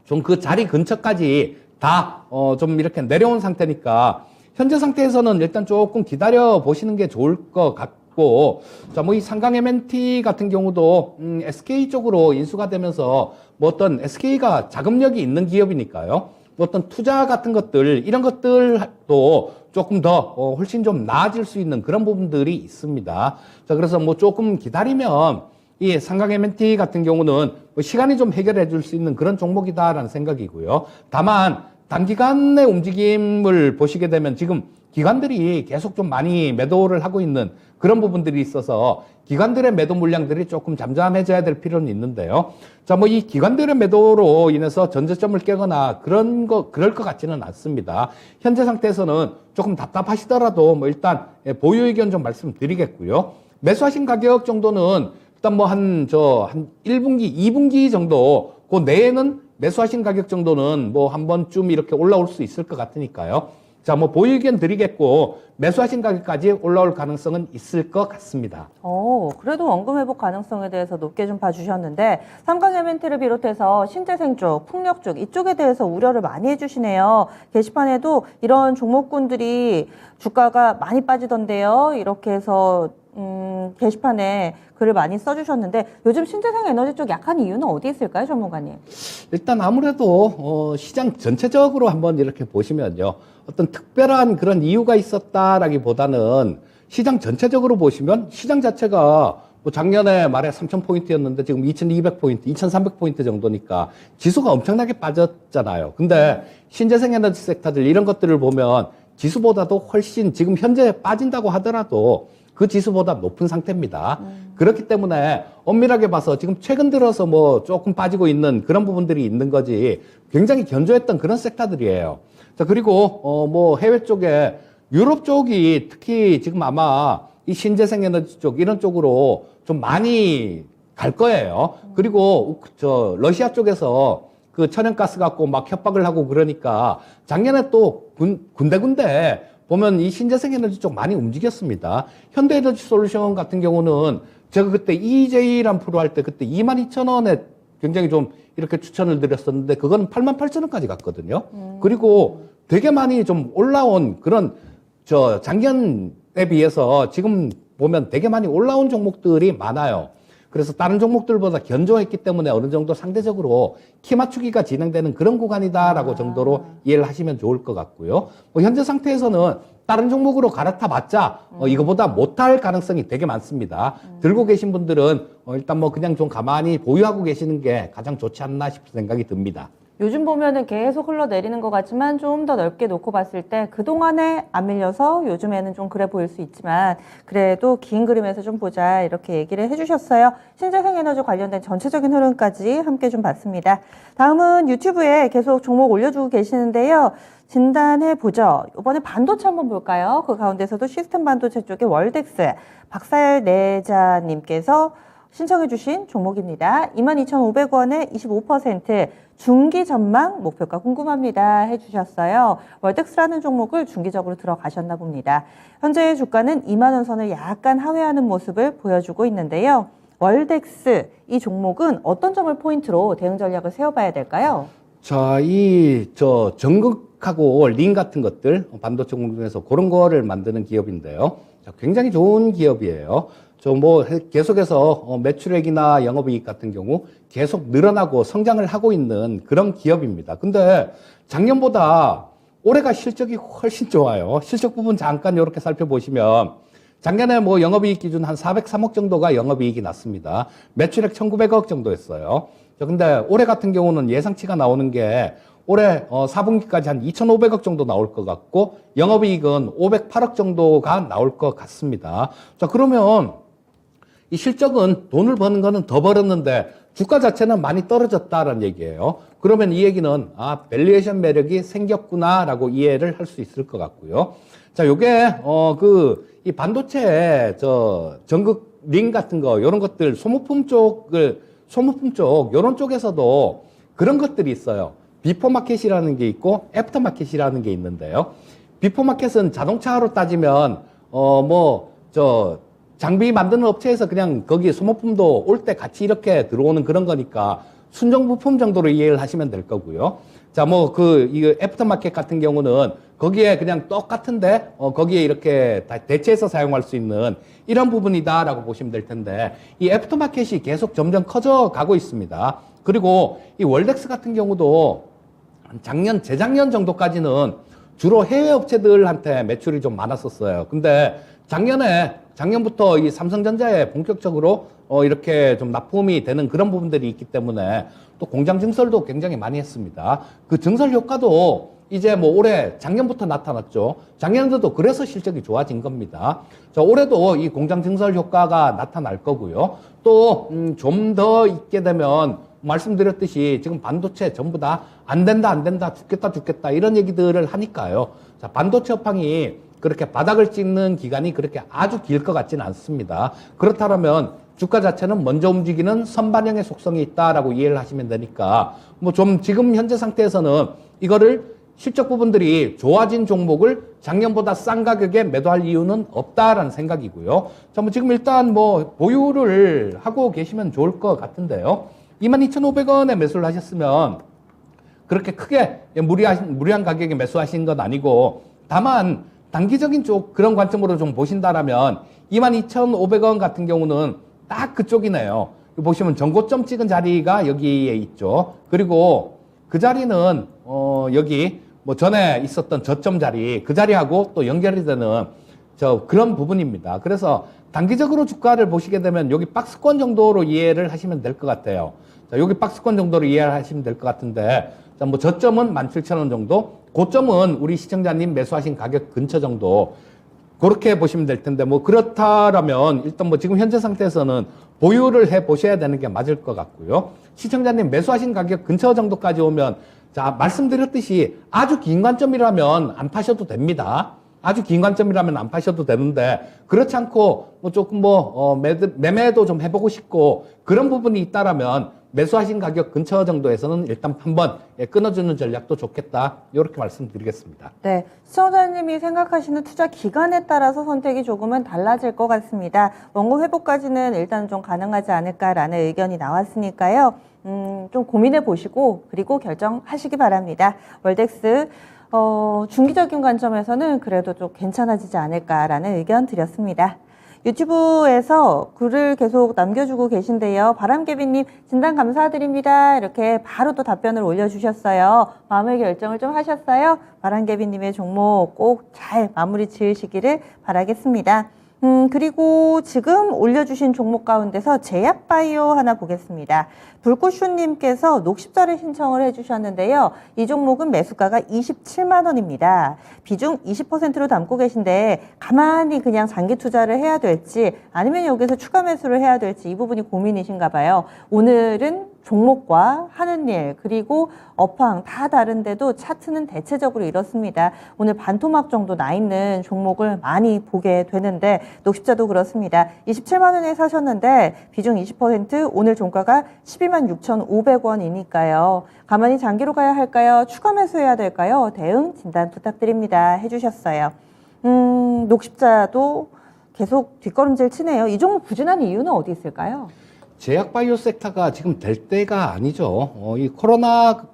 좀 그 자리 근처까지 다 좀 이렇게 내려온 상태니까 현재 상태에서는 일단 조금 기다려 보시는 게 좋을 것 같고, 자, 뭐 이 삼강 MNT 같은 경우도 SK 쪽으로 인수가 되면서 뭐 어떤 SK가 자금력이 있는 기업이니까요. 뭐 어떤 투자 같은 것들, 이런 것들도 조금 더 훨씬 좀 나아질 수 있는 그런 부분들이 있습니다. 자, 그래서 뭐 조금 기다리면 이 삼강 MNT 같은 경우는 뭐 시간이 좀 해결해 줄 수 있는 그런 종목이다라는 생각이고요. 다만 단기간의 움직임을 보시게 되면 지금 기관들이 계속 좀 많이 매도를 하고 있는 그런 부분들이 있어서 기관들의 매도 물량들이 조금 잠잠해져야 될 필요는 있는데요. 자, 뭐 이 기관들의 매도로 인해서 전저점을 깨거나 그럴 것 같지는 않습니다. 현재 상태에서는 조금 답답하시더라도 뭐 일단 보유 의견 좀 말씀드리겠고요. 매수하신 가격 정도는 일단 뭐 한 1분기, 2분기 정도 그 내에는 매수하신 가격 정도는 뭐 한 번쯤 이렇게 올라올 수 있을 것 같으니까요. 자, 뭐 보유 의견 드리겠고 매수하신 가격까지 올라올 가능성은 있을 것 같습니다. 그래도 원금 회복 가능성에 대해서 높게 좀 봐주셨는데 삼강 MNT를 비롯해서 신재생 쪽, 풍력 쪽 이쪽에 대해서 우려를 많이 해주시네요. 게시판에도 이런 종목군들이 주가가 많이 빠지던데요. 이렇게 해서 게시판에 글을 많이 써주셨는데 요즘 신재생 에너지 쪽 약한 이유는 어디 있을까요, 전문가님? 일단 아무래도 시장 전체적으로 한번 이렇게 보시면요, 어떤 특별한 그런 이유가 있었다라기보다는 시장 전체적으로 보시면 시장 자체가 뭐 작년에 말에 3,000포인트였는데 지금 2,200포인트, 2,300포인트 정도니까 지수가 엄청나게 빠졌잖아요. 근데 신재생 에너지 섹터들 이런 것들을 보면 지수보다도 훨씬 지금 현재 빠진다고 하더라도 그 지수보다 높은 상태입니다. 그렇기 때문에 엄밀하게 봐서 지금 최근 들어서 뭐 조금 빠지고 있는 그런 부분들이 있는 거지 굉장히 견조했던 그런 섹터들이에요. 자, 그리고 뭐 해외 쪽에 유럽 쪽이 특히 지금 아마 이 신재생 에너지 쪽 이런 쪽으로 좀 많이 갈 거예요. 그리고 러시아 쪽에서 그 천연가스 갖고 막 협박을 하고 그러니까 작년에 또 군데군데 보면 이 신재생 에너지 쪽 많이 움직였습니다. 현대에너지 솔루션 같은 경우는 제가 그때 EJ란 프로 할 때 그때 22,000원에 굉장히 좀 이렇게 추천을 드렸었는데 그거는 88,000원까지 갔거든요. 그리고 되게 많이 좀 올라온 그런 작년 비해서 지금 보면 되게 많이 올라온 종목들이 많아요. 그래서 다른 종목들보다 견조했기 때문에 어느 정도 상대적으로 키 맞추기가 진행되는 그런 구간이다라고 정도로 이해를 하시면 좋을 것 같고요. 뭐 현재 상태에서는 다른 종목으로 갈아타봤자 이거보다 못할 가능성이 되게 많습니다. 들고 계신 분들은 일단 뭐 그냥 좀 가만히 보유하고 계시는 게 가장 좋지 않나 싶은 생각이 듭니다. 요즘 보면은 계속 흘러내리는 것 같지만 좀 더 넓게 놓고 봤을 때 그동안에 안 밀려서 요즘에는 좀 그래 보일 수 있지만 그래도 긴 그림에서 좀 보자 이렇게 얘기를 해주셨어요. 신재생에너지 관련된 전체적인 흐름까지 함께 좀 봤습니다. 다음은 유튜브에 계속 종목 올려주고 계시는데요. 진단해 보죠. 이번에 반도체 한번 볼까요? 그 가운데서도 시스템 반도체 쪽에 월덱스 박살내자님께서 신청해 주신 종목입니다. 22,500원에 25% 중기 전망 목표가 궁금합니다 해주셨어요. 월덱스라는 종목을 중기적으로 들어가셨나 봅니다. 현재의 주가는 2만 원 선을 약간 하회하는 모습을 보여주고 있는데요. 월덱스 이 종목은 어떤 점을 포인트로 대응 전략을 세워봐야 될까요? 자, 전극하고 링 같은 것들, 반도체 종목 중에서 그런 거를 만드는 기업인데요. 자, 굉장히 좋은 기업이에요. 계속해서 매출액이나 영업이익 같은 경우 계속 늘어나고 성장을 하고 있는 그런 기업입니다. 근데 작년보다 올해가 실적이 훨씬 좋아요. 실적 부분 잠깐 이렇게 살펴보시면 작년에 뭐 영업이익 기준 한 403억 정도가 영업이익이 났습니다. 매출액 1,900억 정도 했어요. 근데 올해 같은 경우는 예상치가 나오는 게 올해 4분기까지 한 2,500억 정도 나올 것 같고 영업이익은 508억 정도가 나올 것 같습니다. 자, 그러면 이 실적은 돈을 버는 거는 더 벌었는데 주가 자체는 많이 떨어졌다라는 얘기예요. 그러면 이 얘기는 밸류에이션 매력이 생겼구나라고 이해를 할 수 있을 것 같고요. 자, 요게 이 반도체 전극 링 같은 거 요런 것들 소모품 쪽 요런 쪽에서도 그런 것들이 있어요. 비포 마켓이라는 게 있고 애프터 마켓이라는 게 있는데요. 비포 마켓은 자동차로 따지면 장비 만드는 업체에서 그냥 거기 소모품도 올 때 같이 이렇게 들어오는 그런 거니까 순정 부품 정도로 이해를 하시면 될 거고요. 자, 이 애프터마켓 같은 경우는 거기에 그냥 똑같은데, 거기에 이렇게 다 대체해서 사용할 수 있는 이런 부분이다라고 보시면 될 텐데, 이 애프터마켓이 계속 점점 커져 가고 있습니다. 그리고 이 월덱스 같은 경우도 재작년 정도까지는 주로 해외 업체들한테 매출이 좀 많았었어요. 근데 작년부터 이 삼성전자에 본격적으로 이렇게 좀 납품이 되는 그런 부분들이 있기 때문에 또 공장 증설도 굉장히 많이 했습니다. 그 증설 효과도 이제 올해 작년부터 나타났죠. 작년에도 그래서 실적이 좋아진 겁니다. 자, 올해도 이 공장 증설 효과가 나타날 거고요. 또 좀 더 있게 되면 말씀드렸듯이 지금 반도체 전부 다 안 된다, 죽겠다 이런 얘기들을 하니까요. 자, 반도체 업황이 그렇게 바닥을 찍는 기간이 그렇게 아주 길 것 같지는 않습니다. 그렇다면 주가 자체는 먼저 움직이는 선반영의 속성이 있다라고 이해를 하시면 되니까 좀 지금 현재 상태에서는 이거를 실적 부분들이 좋아진 종목을 작년보다 싼 가격에 매도할 이유는 없다라는 생각이고요. 자, 지금 일단 보유를 하고 계시면 좋을 것 같은데요. 22,500원에 매수를 하셨으면 그렇게 크게 무리한 가격에 매수하신 건 아니고 다만 단기적인 쪽 그런 관점으로 좀 보신다라면 22,500원 같은 경우는 딱 그쪽이네요. 보시면 전고점 찍은 자리가 여기에 있죠. 그리고 그 자리는 여기 전에 있었던 저점 자리 그 자리하고 또 연결이 되는 그런 부분입니다. 그래서 단기적으로 주가를 보시게 되면 여기 박스권 정도로 이해를 하시면 될 것 같아요. 자, 여기 박스권 정도로 이해를 하시면 될 것 같은데 자, 저점은 17,000원 정도, 고점은 우리 시청자님 매수하신 가격 근처 정도 그렇게 보시면 될 텐데 그렇다라면 일단 지금 현재 상태에서는 보유를 해 보셔야 되는 게 맞을 것 같고요. 시청자님 매수하신 가격 근처 정도까지 오면 자, 말씀드렸듯이 아주 긴 관점이라면 안 파셔도 됩니다. 아주 긴 관점이라면 안 파셔도 되는데 그렇지 않고 조금 매매도 좀 해보고 싶고 그런 부분이 있다라면 매수하신 가격 근처 정도에서는 일단 한번 끊어주는 전략도 좋겠다. 이렇게 말씀드리겠습니다. 네, 시청자님이 생각하시는 투자 기간에 따라서 선택이 조금은 달라질 것 같습니다. 원고 회복까지는 일단 좀 가능하지 않을까라는 의견이 나왔으니까요. 좀 고민해 보시고 그리고 결정하시기 바랍니다. 월덱스 중기적인 관점에서는 그래도 좀 괜찮아지지 않을까라는 의견 드렸습니다. 유튜브에서 글을 계속 남겨주고 계신데요. 바람개비님 진단 감사드립니다. 이렇게 바로 또 답변을 올려주셨어요. 마음의 결정을 좀 하셨어요? 바람개비님의 종목 꼭 잘 마무리 지으시기를 바라겠습니다. 그리고 지금 올려주신 종목 가운데서 제약바이오 하나 보겠습니다. 불꽃슈님께서 녹십자를 신청을 해주셨는데요. 이 종목은 매수가가 27만 원입니다. 비중 20%로 담고 계신데 가만히 그냥 장기 투자를 해야 될지 아니면 여기서 추가 매수를 해야 될지 이 부분이 고민이신가 봐요. 오늘은 종목과 하는 일 그리고 업황 다 다른데도 차트는 대체적으로 이렇습니다. 오늘 반토막 정도 나 있는 종목을 많이 보게 되는데 녹십자도 그렇습니다. 27만 원에 사셨는데 비중 20% 오늘 종가가 12만 6,500원이니까요. 가만히 장기로 가야 할까요? 추가 매수해야 될까요? 대응 진단 부탁드립니다. 해주셨어요. 녹십자도 계속 뒷걸음질 치네요. 이 종목 부진한 이유는 어디 있을까요? 제약바이오 섹터가 지금 될 때가 아니죠. 이 코로나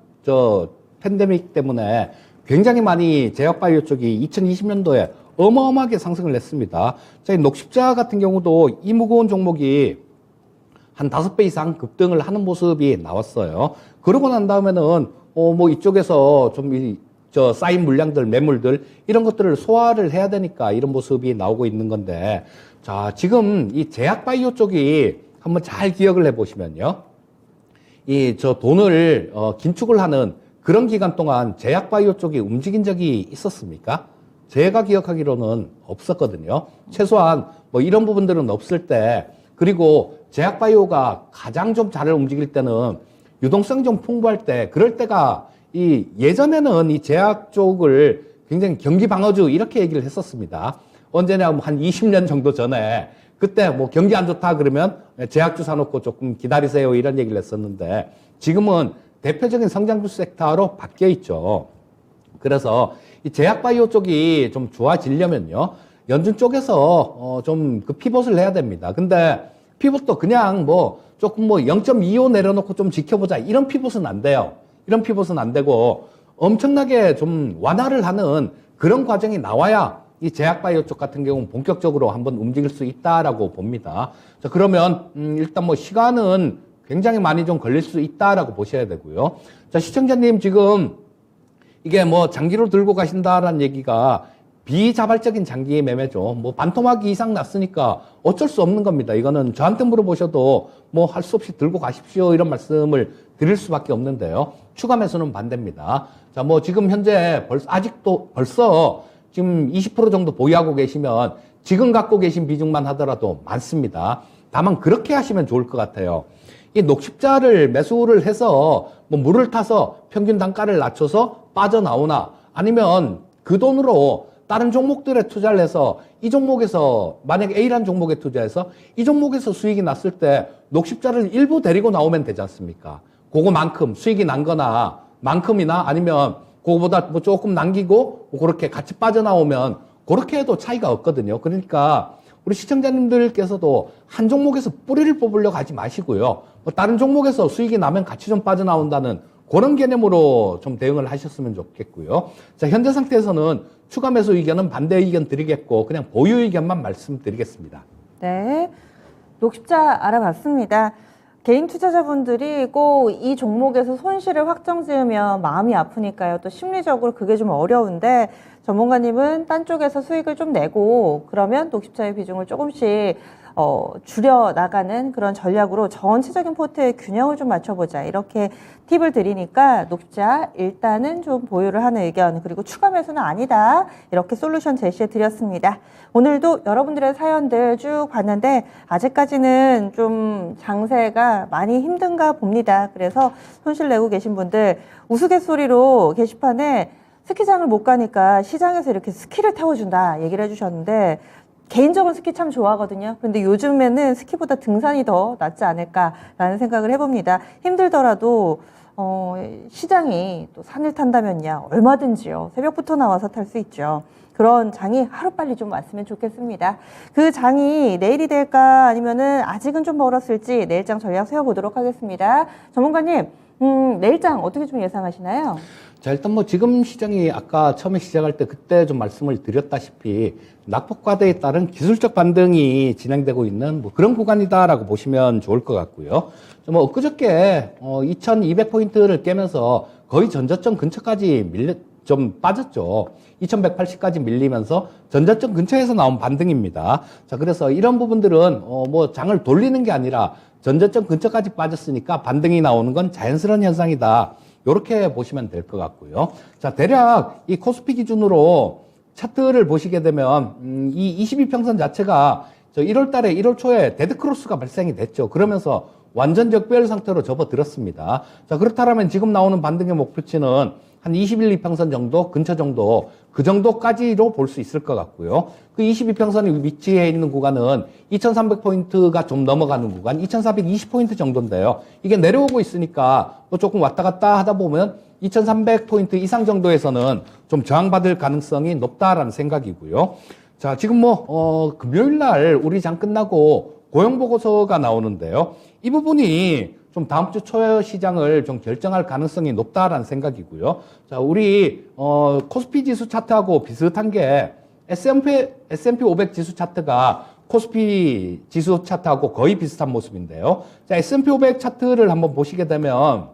팬데믹 때문에 굉장히 많이 제약바이오 쪽이 2020년도에 어마어마하게 상승을 했습니다. 자, 이 녹십자 같은 경우도 이 무거운 종목이 한 5배 이상 급등을 하는 모습이 나왔어요. 그러고 난 다음에는 뭐 이쪽에서 좀 쌓인 물량들, 매물들 이런 것들을 소화를 해야 되니까 이런 모습이 나오고 있는 건데, 자, 지금 이 제약바이오 쪽이 한번 잘 기억을 해보시면요. 돈을 긴축을 하는 그런 기간 동안 제약바이오 쪽이 움직인 적이 있었습니까? 제가 기억하기로는 없었거든요. 최소한 뭐 이런 부분들은 없을 때, 그리고 제약바이오가 가장 좀 잘 움직일 때는 유동성 좀 풍부할 때, 그럴 때가 예전에는 이 제약 쪽을 굉장히 경기 방어주 이렇게 얘기를 했었습니다. 언제냐 한 20년 정도 전에 그때 뭐 경기 안 좋다 그러면 제약주 사놓고 조금 기다리세요 이런 얘기를 했었는데 지금은 대표적인 성장주 섹터로 바뀌어 있죠. 그래서 이 제약바이오 쪽이 좀 좋아지려면요. 연준 쪽에서 좀 그 피봇을 해야 됩니다. 근데 피봇도 그냥 조금 0.25 내려놓고 좀 지켜보자 이런 피봇은 안 돼요. 이런 피봇은 안 되고 엄청나게 좀 완화를 하는 그런 과정이 나와야 이 제약바이오 쪽 같은 경우는 본격적으로 한번 움직일 수 있다라고 봅니다. 자, 그러면 일단 시간은 굉장히 많이 좀 걸릴 수 있다라고 보셔야 되고요. 자, 시청자님 지금 이게 장기로 들고 가신다라는 얘기가 비자발적인 장기 매매죠. 반토막 이상 났으니까 어쩔 수 없는 겁니다. 이거는 저한테 물어보셔도 할 수 없이 들고 가십시오 이런 말씀을 드릴 수밖에 없는데요. 추가 매수는 반대입니다. 자, 지금 현재 벌써 지금 20% 정도 보유하고 계시면 지금 갖고 계신 비중만 하더라도 많습니다. 다만 그렇게 하시면 좋을 것 같아요. 이 녹십자를 매수를 해서 물을 타서 평균 단가를 낮춰서 빠져나오나 아니면 그 돈으로 다른 종목들에 투자를 해서 이 종목에서 만약에 A라는 종목에 투자해서 이 종목에서 수익이 났을 때 녹십자를 일부 데리고 나오면 되지 않습니까? 그거만큼 수익이 난 거나 만큼이나 아니면 그거보다 조금 남기고 그렇게 같이 빠져나오면 그렇게 해도 차이가 없거든요. 그러니까 우리 시청자님들께서도 한 종목에서 뿌리를 뽑으려고 하지 마시고요. 다른 종목에서 수익이 나면 같이 좀 빠져나온다는 그런 개념으로 좀 대응을 하셨으면 좋겠고요. 자, 현재 상태에서는 추가 매수 의견은 반대 의견 드리겠고 그냥 보유 의견만 말씀드리겠습니다. 네, 녹십자 알아봤습니다. 개인 투자자분들이 꼭 이 종목에서 손실을 확정 지으면 마음이 아프니까요. 또 심리적으로 그게 좀 어려운데 전문가님은 딴 쪽에서 수익을 좀 내고 그러면 녹십자의 비중을 조금씩 줄여 나가는 그런 전략으로 전체적인 포트의 균형을 좀 맞춰보자 이렇게 팁을 드리니까 녹십자 일단은 좀 보유를 하는 의견 그리고 추가 매수는 아니다 이렇게 솔루션 제시해 드렸습니다. 오늘도 여러분들의 사연들 쭉 봤는데 아직까지는 좀 장세가 많이 힘든가 봅니다. 그래서 손실 내고 계신 분들 우스갯소리로 게시판에 스키장을 못 가니까 시장에서 이렇게 스키를 태워준다 얘기를 해주셨는데 개인적으로 스키 참 좋아하거든요. 그런데 요즘에는 스키보다 등산이 더 낫지 않을까라는 생각을 해봅니다. 힘들더라도 시장이 또 산을 탄다면야 얼마든지요. 새벽부터 나와서 탈 수 있죠. 그런 장이 하루빨리 좀 왔으면 좋겠습니다. 그 장이 내일이 될까 아니면은 아직은 좀 멀었을지 내일장 전략 세워보도록 하겠습니다. 전문가님, 내일장 어떻게 좀 예상하시나요? 자, 일단 뭐 지금 시장이 아까 처음에 시작할 때 그때 좀 말씀을 드렸다시피 낙폭 과대에 따른 기술적 반등이 진행되고 있는 뭐 그런 구간이다라고 보시면 좋을 것 같고요. 뭐 엊그저께 2200포인트를 깨면서 거의 전저점 근처까지 좀 빠졌죠. 2180까지 밀리면서 전저점 근처에서 나온 반등입니다. 자, 그래서 이런 부분들은 뭐 장을 돌리는 게 아니라 전저점 근처까지 빠졌으니까 반등이 나오는 건 자연스러운 현상이다. 이렇게 보시면 될 것 같고요. 자, 대략 이 코스피 기준으로 차트를 보시게 되면 이 22평선 자체가 저 1월 달에 1월 초에 데드크로스가 발생이 됐죠. 그러면서 완전 적별 상태로 접어들었습니다. 자, 그렇다면 지금 나오는 반등의 목표치는 한 21, 2평선 정도, 근처 정도, 그 정도까지로 볼 수 있을 것 같고요. 그 22평선이 위치해 있는 구간은 2300포인트가 좀 넘어가는 구간, 2420포인트 정도인데요. 이게 내려오고 있으니까 또 조금 왔다 갔다 하다 보면 2300포인트 이상 정도에서는 좀 저항받을 가능성이 높다라는 생각이고요. 자, 지금 뭐, 금요일 날 우리 장 끝나고 고용보고서가 나오는데요. 이 부분이 좀 다음 주 초 시장을 좀 결정할 가능성이 높다라는 생각이고요. 자, 우리, 코스피 지수 차트하고 비슷한 게 S&P 500 지수 차트가 코스피 지수 차트하고 거의 비슷한 모습인데요. 자, S&P 500 차트를 한번 보시게 되면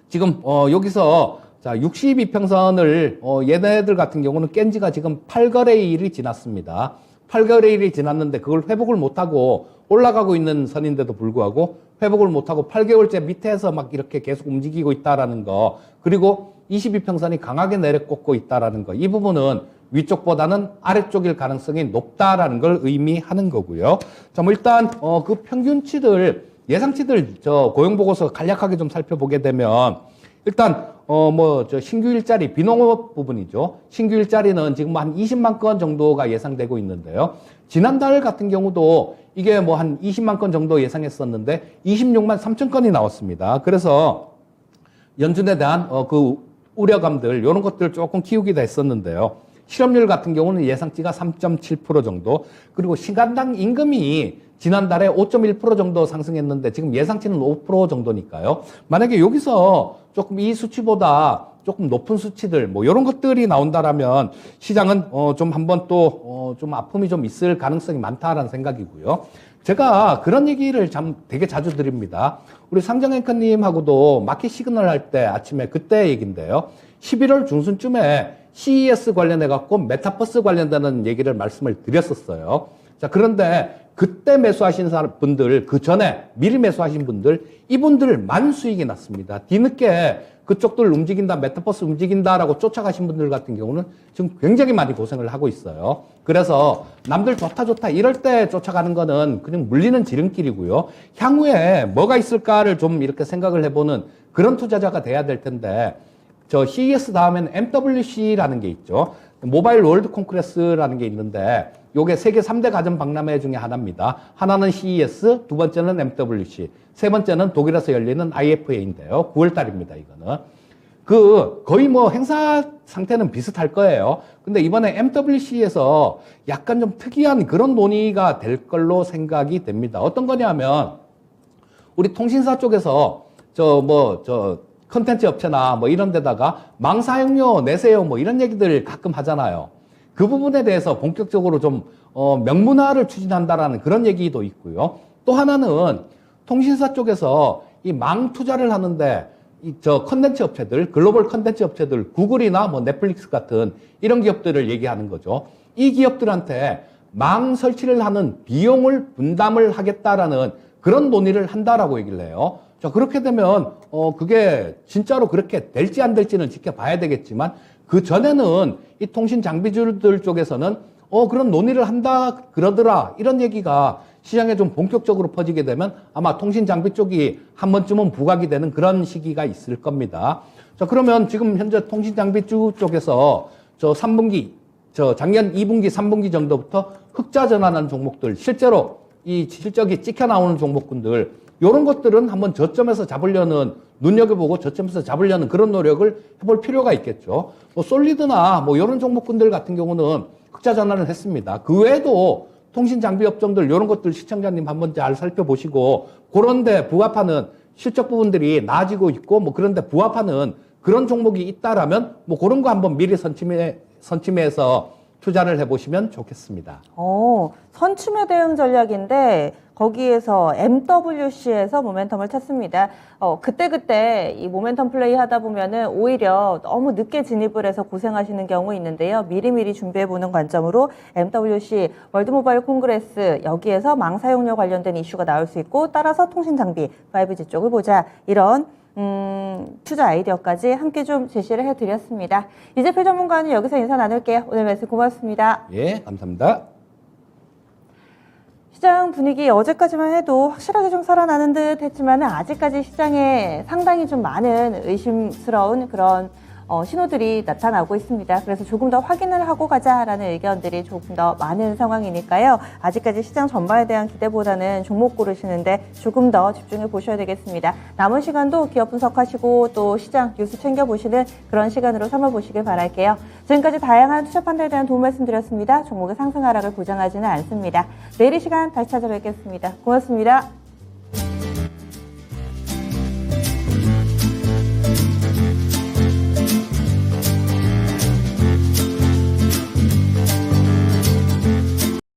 지금, 여기서 자, 62평선을, 얘네들 같은 경우는 깬 지가 지금 8거래일이 지났습니다. 8거래일이 지났는데 그걸 회복을 못하고 올라가고 있는 선인데도 불구하고 회복을 못하고 8개월째 밑에서 막 이렇게 계속 움직이고 있다라는 거, 그리고 22평선이 강하게 내려꽂고 있다라는 거, 이 부분은 위쪽보다는 아래쪽일 가능성이 높다라는 걸 의미하는 거고요. 자, 뭐 일단 그 평균치들, 예상치들 저 고용보고서 간략하게 좀 살펴보게 되면 일단 뭐 저 신규 일자리 비농업 부분이죠. 신규 일자리는 지금 한 20만 건 정도가 예상되고 있는데요. 지난달 같은 경우도 이게 뭐 한 20만 건 정도 예상했었는데 26만 3천 건이 나왔습니다. 그래서 연준에 대한 그 우려감들 이런 것들 조금 키우기도 했었는데요. 실업률 같은 경우는 예상치가 3.7% 정도, 그리고 시간당 임금이 지난달에 5.1% 정도 상승했는데 지금 예상치는 5% 정도니까요. 만약에 여기서 조금 이 수치보다 조금 높은 수치들 뭐 이런 것들이 나온다라면 시장은 좀 한번 또 좀 아픔이 좀 있을 가능성이 많다라는 생각이고요. 제가 그런 얘기를 참 되게 자주 드립니다. 우리 상정 앵커님하고도 마켓 시그널 할 때 아침에 그때 얘기인데요. 11월 중순쯤에 CES 관련해 갖고 메타버스 관련되는 얘기를 말씀을 드렸었어요. 자, 그런데 그때 매수하신 분들, 그 전에 미리 매수하신 분들, 이분들만 수익이 났습니다. 뒤늦게 그쪽들 움직인다, 메타버스 움직인다라고 쫓아가신 분들 같은 경우는 지금 굉장히 많이 고생을 하고 있어요. 그래서 남들 좋다 이럴 때 쫓아가는 거는 그냥 물리는 지름길이고요. 향후에 뭐가 있을까를 좀 이렇게 생각을 해보는 그런 투자자가 돼야 될 텐데, 저 CES 다음에는 MWC라는 게 있죠. 모바일 월드 콩그레스라는 게 있는데 요게 세계 3대 가전 박람회 중에 하나입니다. 하나는 CES, 두 번째는 MWC, 세 번째는 독일에서 열리는 IFA인데요. 9월 달입니다, 이거는. 거의 뭐 행사 상태는 비슷할 거예요. 근데 이번에 MWC에서 약간 좀 특이한 그런 논의가 될 걸로 생각이 됩니다. 어떤 거냐면 우리 통신사 쪽에서 컨텐츠 업체나 뭐 이런 데다가 망 사용료 내세요 뭐 이런 얘기들 가끔 하잖아요. 그 부분에 대해서 본격적으로 좀 명문화를 추진한다라는 그런 얘기도 있고요. 또 하나는 통신사 쪽에서 이 망 투자를 하는데 컨텐츠 업체들, 글로벌 컨텐츠 업체들, 구글이나 뭐 넷플릭스 같은 이런 기업들을 얘기하는 거죠. 이 기업들한테 망 설치를 하는 비용을 분담을 하겠다라는 그런 논의를 한다라고 얘기를 해요. 자, 그렇게 되면 그게 진짜로 그렇게 될지 안 될지는 지켜봐야 되겠지만, 그 전에는 이 통신 장비주들 쪽에서는 그런 논의를 한다 그러더라, 이런 얘기가 시장에 좀 본격적으로 퍼지게 되면 아마 통신 장비 쪽이 한 번쯤은 부각이 되는 그런 시기가 있을 겁니다. 자, 그러면 지금 현재 통신 장비주 쪽에서 작년 2분기, 3분기 정도부터 흑자 전환한 종목들, 실제로 이 실적이 찍혀 나오는 종목군들, 이런 것들은 한번 저점에서 잡으려는, 눈여겨보고 저점에서 잡으려는 그런 노력을 해볼 필요가 있겠죠. 뭐 솔리드나 뭐 이런 종목군들 같은 경우는 흑자 전환을 했습니다. 그 외에도 통신 장비 업종들 이런 것들 시청자님 한번 잘 살펴보시고, 그런데 부합하는 실적 부분들이 나아지고 있고 뭐 그런데 부합하는 그런 종목이 있다라면 뭐 그런 거 한번 미리 선침해서 투자를 해보시면 좋겠습니다. 선춤의 대응 전략인데 거기에서 MWC에서 모멘텀을 찾습니다. 그때 이 모멘텀 플레이 하다 보면은 오히려 너무 늦게 진입을 해서 고생하시는 경우 있는데요. 미리미리 준비해보는 관점으로 MWC 월드 모바일 콩그레스 여기에서 망 사용료 관련된 이슈가 나올 수 있고 따라서 통신 장비 5G 쪽을 보자. 이런 투자 아이디어까지 함께 좀 제시를 해드렸습니다. 이재필 전문가는 여기서 인사 나눌게요. 오늘 말씀 고맙습니다. 예, 감사합니다. 시장 분위기 어제까지만 해도 확실하게 좀 살아나는 듯 했지만 아직까지 시장에 상당히 좀 많은 의심스러운 그런 신호들이 나타나고 있습니다. 그래서 조금 더 확인을 하고 가자라는 의견들이 조금 더 많은 상황이니까요. 아직까지 시장 전반에 대한 기대보다는 종목 고르시는데 조금 더 집중해 보셔야 되겠습니다. 남은 시간도 기업 분석하시고 또 시장 뉴스 챙겨보시는 그런 시간으로 삼아보시길 바랄게요. 지금까지 다양한 투자 판단에 대한 도움 말씀드렸습니다. 종목의 상승 하락을 보장하지는 않습니다. 내일 이 시간 다시 찾아뵙겠습니다. 고맙습니다.